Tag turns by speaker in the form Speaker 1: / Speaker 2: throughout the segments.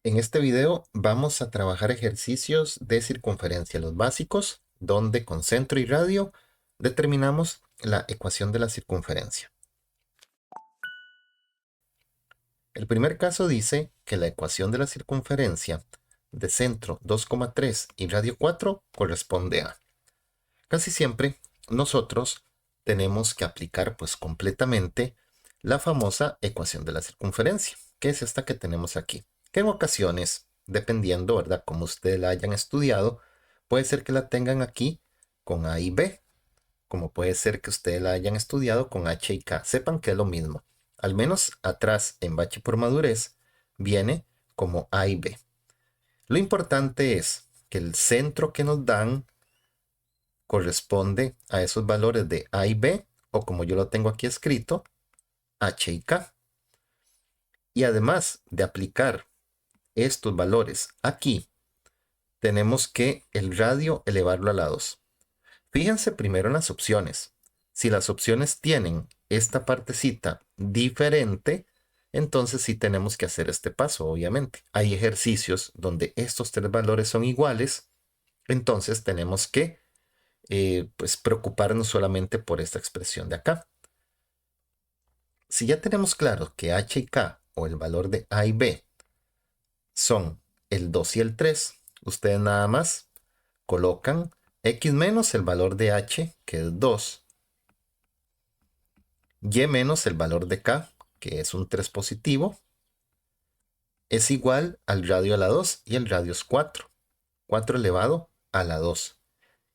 Speaker 1: En este video vamos a trabajar ejercicios de circunferencia, los básicos, donde con centro y radio determinamos la ecuación de la circunferencia. El primer caso dice que la ecuación de la circunferencia de centro 2,3 y radio 4 corresponde a. Casi siempre nosotros tenemos que aplicar pues completamente la famosa ecuación de la circunferencia, que es esta que tenemos aquí, que en ocasiones, dependiendo, ¿verdad?, como ustedes la hayan estudiado, puede ser que la tengan aquí con A y B, como puede ser que ustedes la hayan estudiado con H y K. Sepan que es lo mismo. Al menos atrás en Bache por Madurez viene como A y B. Lo importante es que el centro que nos dan corresponde a esos valores de A y B, o como yo lo tengo aquí escrito, H y K. Y además de aplicar estos valores aquí, tenemos que el radio elevarlo a la 2. Fíjense primero en las opciones. Si las opciones tienen esta partecita diferente, entonces sí tenemos que hacer este paso, obviamente. Hay ejercicios donde estos tres valores son iguales, entonces tenemos que pues preocuparnos solamente por esta expresión de acá. Si ya tenemos claro que H y K, o el valor de A y B, son el 2 y el 3, ustedes nada más colocan X menos el valor de H, que es 2, Y menos el valor de K, que es un 3 positivo, es igual al radio a la 2, y el radio es 4. 4 elevado a la 2.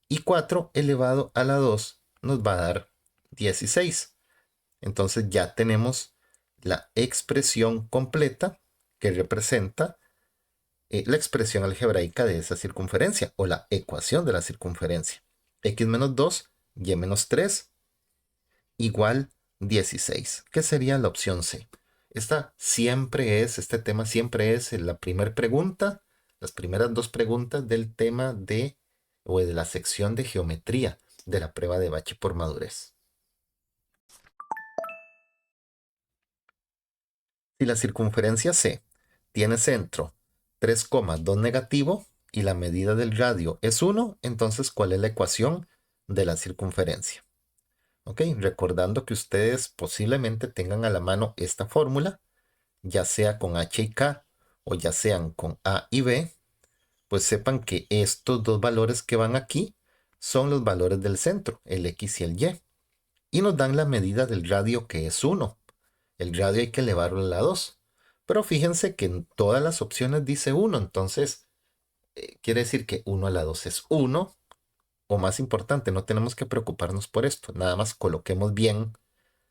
Speaker 1: Y 4 elevado a la 2 nos va a dar 16. Entonces ya tenemos la expresión completa que representa la expresión algebraica de esa circunferencia, o la ecuación de la circunferencia. X menos 2, Y menos 3, igual 16, que sería la opción C. Este tema siempre es la primera pregunta, las primeras dos preguntas del tema o de la sección de geometría de la prueba de Bache por Madurez. Si la circunferencia C tiene centro 3,2 negativo y la medida del radio es 1, entonces ¿cuál es la ecuación de la circunferencia? Ok, recordando que ustedes posiblemente tengan a la mano esta fórmula, ya sea con H y K o ya sean con A y B, pues sepan que estos dos valores que van aquí son los valores del centro, el X y el Y, y nos dan la medida del radio, que es 1. El radio hay que elevarlo a la 2. Pero fíjense que en todas las opciones dice 1, entonces quiere decir que 1 a la 2 es 1, o más importante, no tenemos que preocuparnos por esto, nada más coloquemos bien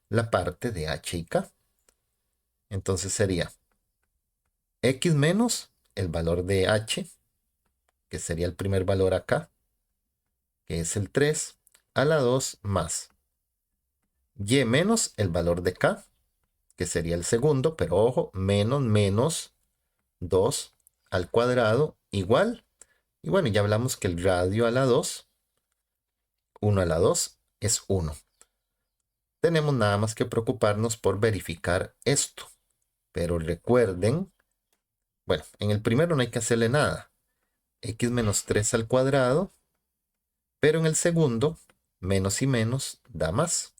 Speaker 1: la parte de H y K. Entonces sería X menos el valor de H, que sería el primer valor acá, que es el 3, a la 2 más Y menos el valor de K, que sería el segundo, pero ojo, menos 2 al cuadrado igual. Y bueno, ya hablamos que el radio a la 2, 1 a la 2 es 1. Tenemos nada más que preocuparnos por verificar esto. Pero recuerden, bueno, en el primero no hay que hacerle nada. X menos 3 al cuadrado, pero en el segundo, menos y menos da más.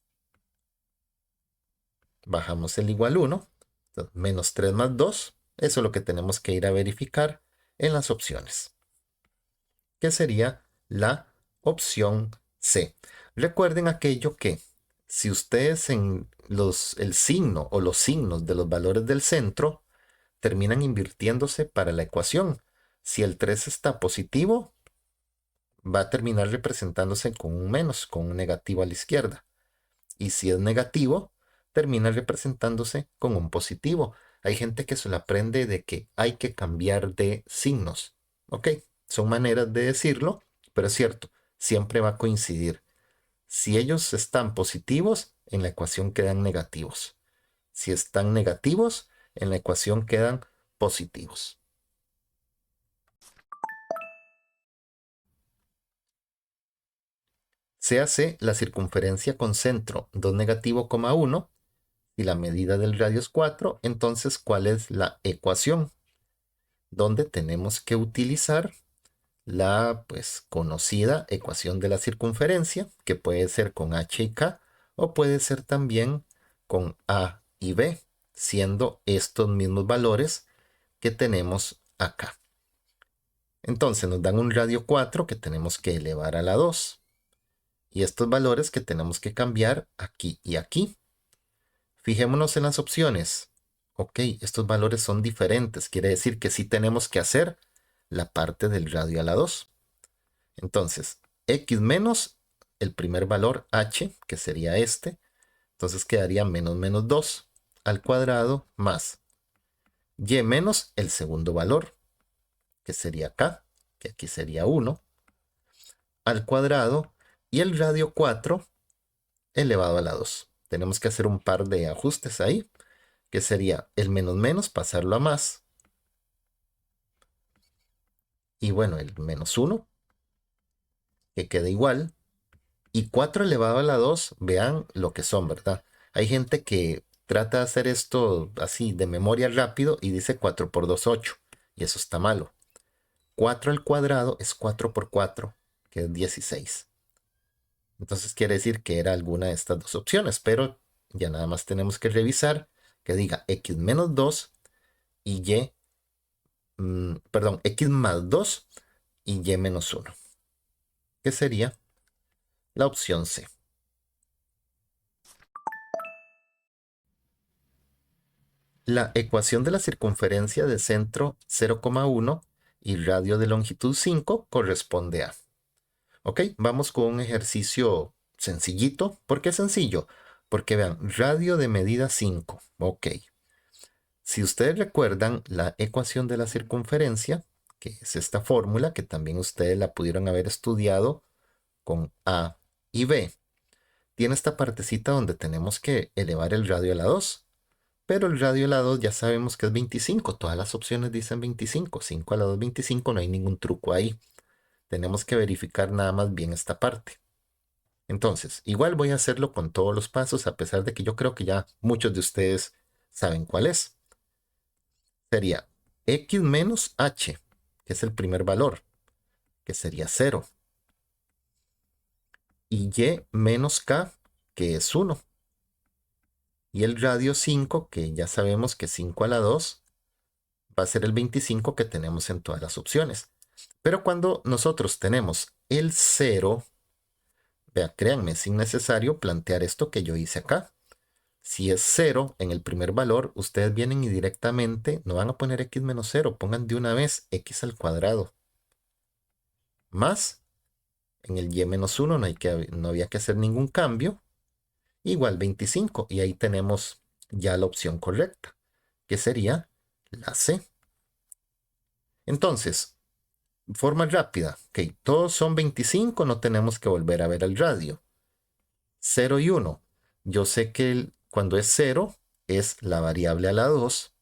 Speaker 1: Bajamos el igual 1, entonces, menos 3 más 2, eso es lo que tenemos que ir a verificar en las opciones, que sería la opción C. Recuerden aquello que si ustedes en el signo o los signos de los valores del centro terminan invirtiéndose para la ecuación, si el 3 está positivo, va a terminar representándose con un menos, con un negativo a la izquierda. Y si es negativo, termina representándose con un positivo. Hay gente que se lo aprende de que hay que cambiar de signos. Ok, son maneras de decirlo, pero es cierto, siempre va a coincidir. Si ellos están positivos, en la ecuación quedan negativos. Si están negativos, en la ecuación quedan positivos. Se hace la circunferencia con centro 2 negativo, 1, y la medida del radio es 4, entonces ¿cuál es la ecuación? donde tenemos que utilizar la pues conocida ecuación de la circunferencia, que puede ser con h y k o puede ser también con a y b, siendo estos mismos valores que tenemos acá. Entonces nos dan un radio 4 que tenemos que elevar a la 2 y estos valores que tenemos que cambiar aquí y aquí. Fijémonos en las opciones. Ok, estos valores son diferentes, quiere decir que sí tenemos que hacer la parte del radio a la 2. Entonces, x menos el primer valor h, que sería este, entonces quedaría menos menos 2 al cuadrado más y menos el segundo valor, que sería acá, que aquí sería 1, al cuadrado, y el radio 4 elevado a la 2. Tenemos que hacer un par de ajustes ahí, que sería el menos menos pasarlo a más, y bueno, el menos 1, que quede igual, y 4 elevado a la 2, vean lo que son, ¿verdad? Hay gente que trata de hacer esto así de memoria rápido y dice 4 por 2, 8, y eso está malo. 4 al cuadrado es 4 por 4, que es 16. Entonces quiere decir que era alguna de estas dos opciones, pero ya nada más tenemos que revisar que diga x menos 2 y y, perdón, x más 2 y y menos 1, que sería la opción C. La ecuación de la circunferencia de centro 0,1 y radio de longitud 5 corresponde a. Ok, vamos con un ejercicio sencillito. ¿Por qué sencillo? Porque vean, radio de medida 5. Ok. Si ustedes recuerdan la ecuación de la circunferencia, que es esta fórmula que también ustedes la pudieron haber estudiado con A y B, tiene esta partecita donde tenemos que elevar el radio a la 2. Pero el radio a la 2 ya sabemos que es 25. Todas las opciones dicen 25. 5 a la 2, 25. No hay ningún truco ahí. Tenemos que verificar nada más bien esta parte. Entonces, igual voy a hacerlo con todos los pasos, a pesar de que yo creo que ya muchos de ustedes saben cuál es. Sería x menos h, que es el primer valor, que sería 0. Y y menos k, que es 1. Y el radio 5, que ya sabemos que 5 a la 2 va a ser el 25 que tenemos en todas las opciones. Pero cuando nosotros tenemos el 0, vea, créanme, es innecesario plantear esto que yo hice acá. Si es 0 en el primer valor, ustedes vienen y directamente no van a poner x menos 0, pongan de una vez x al cuadrado. Más, en el y menos 1 no había que hacer ningún cambio, igual 25, y ahí tenemos ya la opción correcta, que sería la C. Entonces, forma rápida, ok, todos son 25, no tenemos que volver a ver el radio. 0 y 1, yo sé que cuando es 0 es la variable a la 2,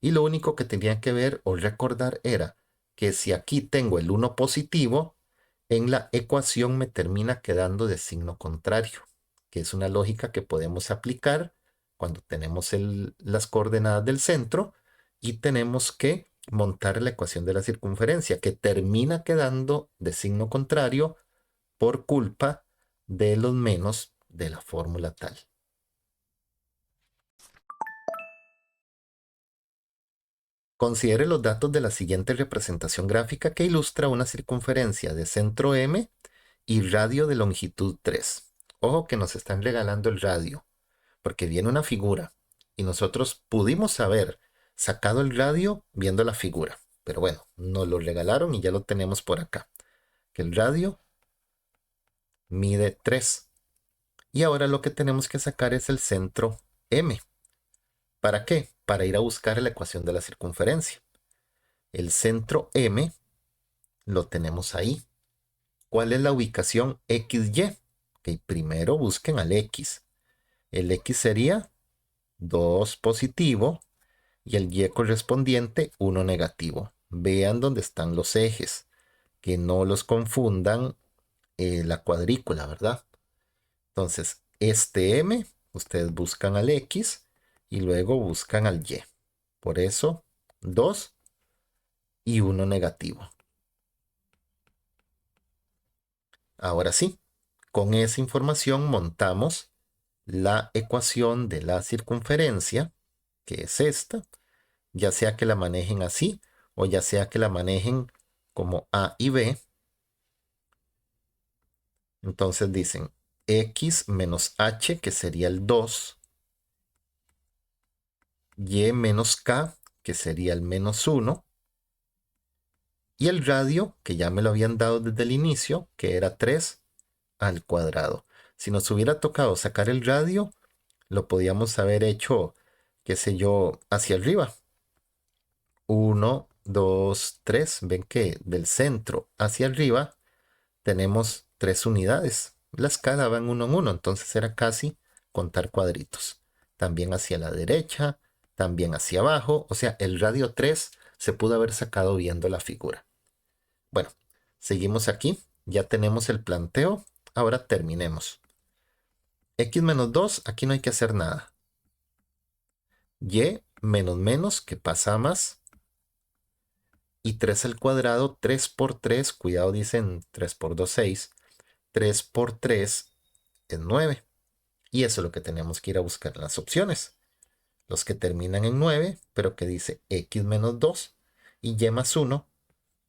Speaker 1: y lo único que tenía que ver o recordar era que si aquí tengo el 1 positivo, en la ecuación me termina quedando de signo contrario, que es una lógica que podemos aplicar cuando tenemos las coordenadas del centro y tenemos que montar la ecuación de la circunferencia, que termina quedando de signo contrario por culpa de los menos de la fórmula tal. Considere los datos de la siguiente representación gráfica que ilustra una circunferencia de centro M y radio de longitud 3. Ojo que nos están regalando el radio, porque viene una figura y nosotros pudimos haber sacado el radio viendo la figura. Pero bueno, nos lo regalaron y ya lo tenemos por acá. Que el radio mide 3. Y ahora lo que tenemos que sacar es el centro M. ¿Para qué? Para ir a buscar la ecuación de la circunferencia. El centro M lo tenemos ahí. ¿Cuál es la ubicación XY? Ok, primero busquen al X. El X sería 2 positivo y el Y correspondiente 1 negativo. Vean dónde están los ejes, que no los confundan la cuadrícula, ¿verdad? Entonces, este M, ustedes buscan al X y luego buscan al Y. Por eso, 2 y uno negativo. Ahora sí, con esa información montamos la ecuación de la circunferencia, que es esta, ya sea que la manejen así o ya sea que la manejen como A y B. Entonces dicen x menos h, que sería el 2, y menos k, que sería el menos 1, y el radio, que ya me lo habían dado desde el inicio, que era 3 al cuadrado. Si nos hubiera tocado sacar el radio, lo podíamos haber hecho, qué sé yo, hacia arriba. 1, 2, 3. Ven que del centro hacia arriba tenemos 3 unidades. La escala van uno en uno, entonces era casi contar cuadritos. También hacia la derecha, también hacia abajo. O sea, el radio 3 se pudo haber sacado viendo la figura. Bueno, seguimos aquí. Ya tenemos el planteo. Ahora terminemos. X menos 2, aquí no hay que hacer nada. Y menos menos, que pasa a más. Y 3 al cuadrado, 3 por 3, cuidado, dicen 3 por 2, 6. 3 por 3 es 9. Y eso es lo que tenemos que ir a buscar en las opciones. Los que terminan en 9, pero que dice x menos 2 y y más 1,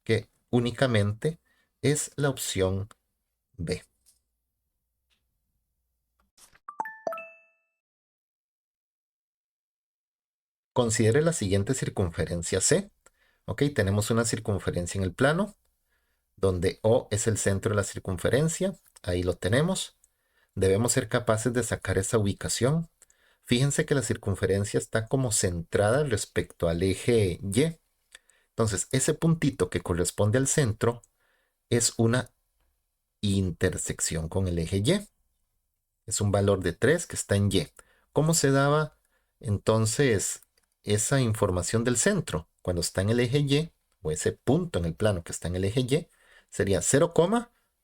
Speaker 1: que únicamente es la opción B. Considere la siguiente circunferencia C. Ok, tenemos una circunferencia en el plano, donde O es el centro de la circunferencia. Ahí lo tenemos. Debemos ser capaces de sacar esa ubicación. Fíjense que la circunferencia está como centrada respecto al eje Y. Entonces, ese puntito que corresponde al centro es una intersección con el eje Y. Es un valor de 3 que está en Y. ¿Cómo se daba entonces esa información del centro? Cuando está en el eje Y, o ese punto en el plano que está en el eje Y, sería 0,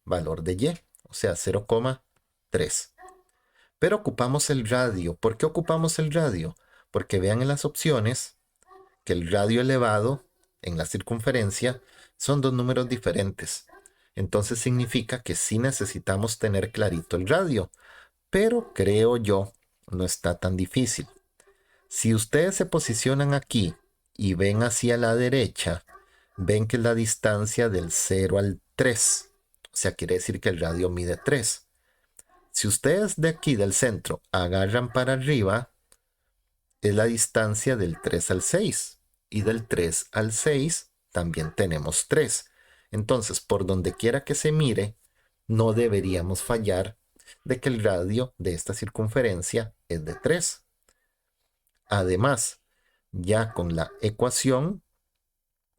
Speaker 1: valor de Y, o sea, 0,3. Pero ocupamos el radio. ¿Por qué ocupamos el radio? Porque vean en las opciones que el radio elevado en la circunferencia son dos números diferentes. Entonces significa que sí necesitamos tener clarito el radio, pero creo yo no está tan difícil. Si ustedes se posicionan aquí y ven hacia la derecha, ven que es la distancia del 0 al 3. O sea, quiere decir que el radio mide 3. Si ustedes de aquí del centro agarran para arriba, es la distancia del 3 al 6. Y del 3 al 6 también tenemos 3. Entonces, por donde quiera que se mire, no deberíamos fallar de que el radio de esta circunferencia es de 3. Además, ya con la ecuación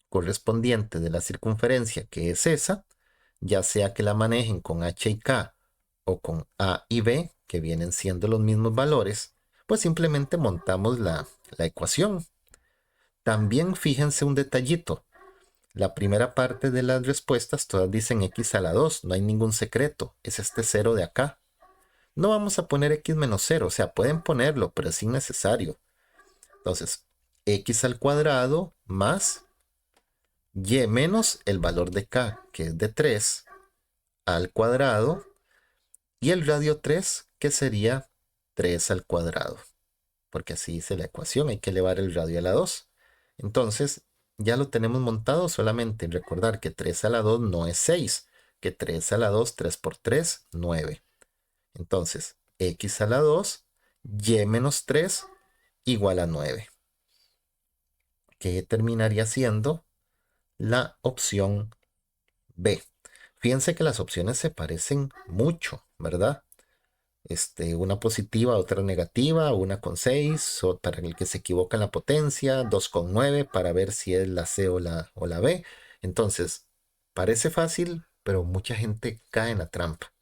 Speaker 1: correspondiente de la circunferencia, que es esa, ya sea que la manejen con h y k o con a y b, que vienen siendo los mismos valores, pues simplemente montamos la ecuación. También fíjense un detallito. La primera parte de las respuestas todas dicen x a la 2, no hay ningún secreto, es este 0 de acá. No vamos a poner x menos 0, o sea, pueden ponerlo, pero es innecesario. Entonces, x al cuadrado más y menos el valor de k, que es de 3, al cuadrado, y el radio 3, que sería 3 al cuadrado. Porque así dice la ecuación, hay que elevar el radio a la 2. Entonces, ya lo tenemos montado, solamente recordar que 3 a la 2 no es 6, que 3 a la 2, 3 por 3, 9. Entonces, x a la 2, y menos 3, igual a 9. Que terminaría siendo la opción B. Fíjense que las opciones se parecen mucho, ¿verdad? Una positiva, otra negativa, una con 6, o para el que se equivoca en la potencia, 2 con 9 para ver si es la C o la B. Entonces, parece fácil, pero mucha gente cae en la trampa.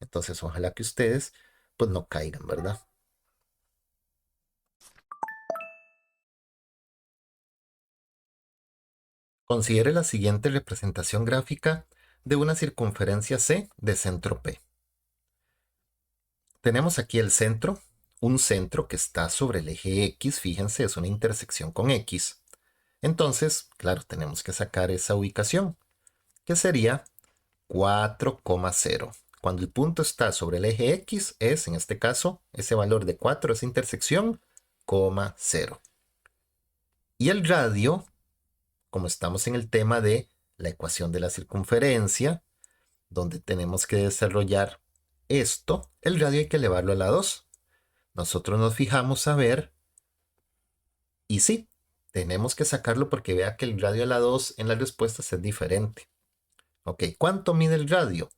Speaker 1: Entonces, ojalá que ustedes pues no caigan, ¿verdad? Considere la siguiente representación gráfica de una circunferencia C de centro P. Tenemos aquí el un centro que está sobre el eje X, fíjense, es una intersección con X. Entonces, claro, tenemos que sacar esa ubicación, que sería 4,0. Cuando el punto está sobre el eje X, es, en este caso, ese valor de 4, esa intersección, 0. Y el radio, como estamos en el tema de la ecuación de la circunferencia, donde tenemos que desarrollar esto, el radio hay que elevarlo a la 2. Nosotros nos fijamos a ver, y sí, tenemos que sacarlo porque vea que el radio a la 2 en las respuestas es diferente. Ok, ¿cuánto mide el radio?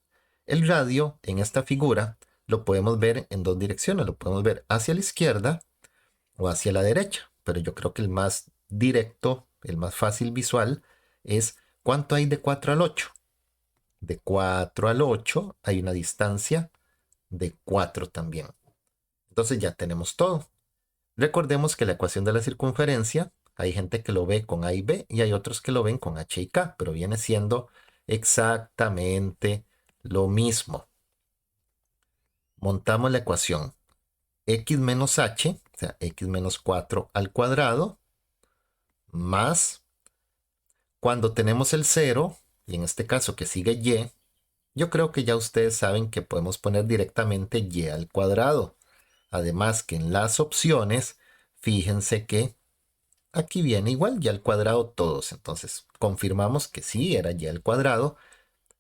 Speaker 1: El radio en esta figura lo podemos ver en dos direcciones. Lo podemos ver hacia la izquierda o hacia la derecha. Pero yo creo que el más directo, el más fácil visual es cuánto hay de 4 al 8. De 4 al 8 hay una distancia de 4 también. Entonces ya tenemos todo. Recordemos que la ecuación de la circunferencia, hay gente que lo ve con A y B y hay otros que lo ven con H y K, pero viene siendo exactamente lo mismo. Montamos la ecuación x menos h, o sea, x menos 4 al cuadrado, más cuando tenemos el 0, y en este caso que sigue y, yo creo que ya ustedes saben que podemos poner directamente y al cuadrado. Además que en las opciones, fíjense que aquí viene igual y al cuadrado todos. Entonces confirmamos que sí, era y al cuadrado.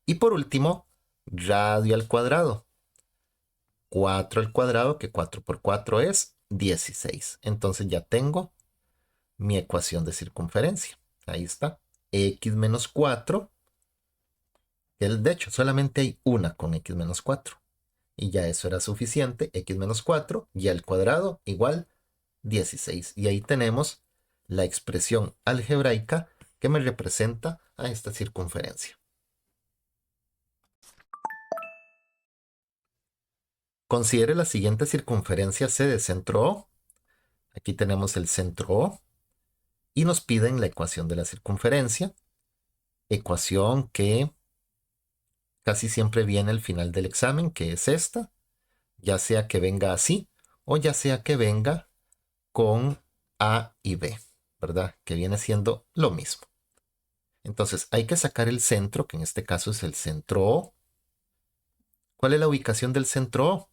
Speaker 1: Y por último, radio al cuadrado. 4 al cuadrado, que 4 por 4 es 16. Entonces ya tengo mi ecuación de circunferencia. Ahí está. X menos 4. De hecho, solamente hay una con x menos 4. Y ya eso era suficiente. X menos 4 y al cuadrado igual 16. Y ahí tenemos la expresión algebraica que me representa a esta circunferencia. Considere la siguiente circunferencia C de centro O. Aquí tenemos el centro O y nos piden la ecuación de la circunferencia. Ecuación que casi siempre viene al final del examen, que es esta, ya sea que venga así o ya sea que venga con A y B, ¿verdad? Que viene siendo lo mismo. Entonces hay que sacar el centro, que en este caso es el centro O. ¿Cuál es la ubicación del centro O?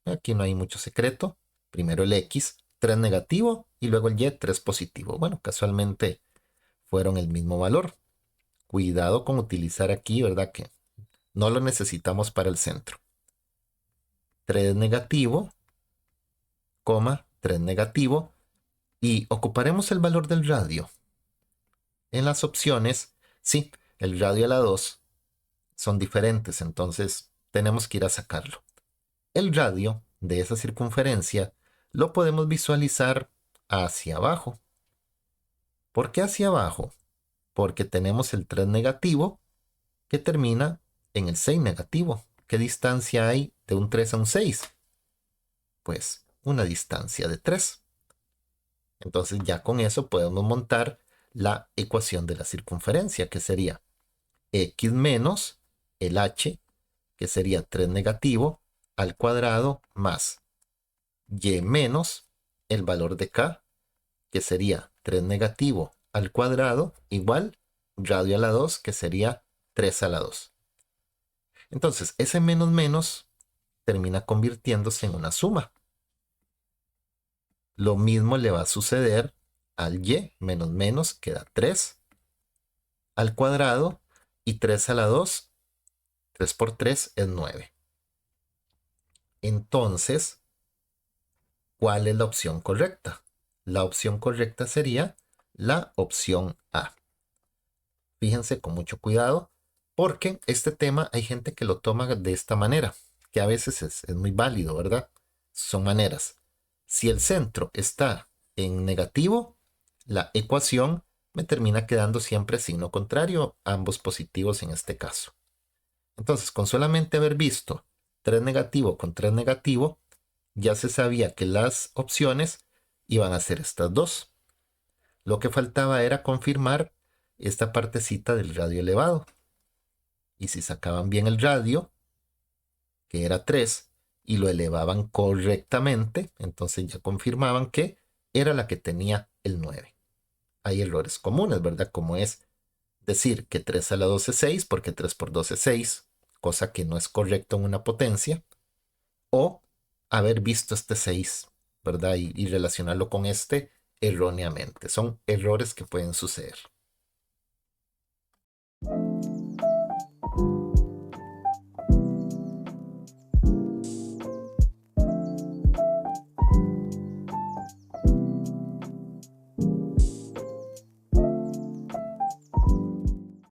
Speaker 1: Aquí no hay mucho secreto. Primero el X, 3 negativo, y luego el Y, 3 positivo. Bueno, casualmente fueron el mismo valor. Cuidado con utilizar aquí, ¿verdad? Que no lo necesitamos para el centro. 3 negativo, 3 negativo, y ocuparemos el valor del radio. En las opciones, sí, el radio a la 2 son diferentes, entonces tenemos que ir a sacarlo. El radio de esa circunferencia lo podemos visualizar hacia abajo. ¿Por qué hacia abajo? Porque tenemos el 3 negativo que termina en el 6 negativo. ¿Qué distancia hay de un 3 a un 6? Pues una distancia de 3. Entonces ya con eso podemos montar la ecuación de la circunferencia, que sería x menos el h, que sería 3 negativo, al cuadrado, más y menos el valor de k, que sería 3 negativo al cuadrado, igual radio a la 2, que sería 3 a la 2. Entonces, ese menos menos termina convirtiéndose en una suma. Lo mismo le va a suceder al y, menos menos queda 3 al cuadrado, y 3 a la 2, 3 por 3 es 9. Entonces, ¿cuál es la opción correcta? La opción correcta sería la opción A. Fíjense con mucho cuidado, porque este tema hay gente que lo toma de esta manera, que a veces es muy válido, ¿verdad? Son maneras. Si el centro está en negativo, la ecuación me termina quedando siempre signo contrario, ambos positivos en este caso. Entonces, con solamente haber visto 3 negativo con 3 negativo, ya se sabía que las opciones iban a ser estas dos. Lo que faltaba era confirmar esta partecita del radio elevado. Y si sacaban bien el radio, que era 3, y lo elevaban correctamente, entonces ya confirmaban que era la que tenía el 9. hay errores comunes, ¿verdad? Como es decir que 3 a la 2 es 6 porque 3 por 2 es 6, cosa que no es correcto en una potencia, o haber visto este 6, ¿verdad? Y relacionarlo con este erróneamente. Son errores que pueden suceder.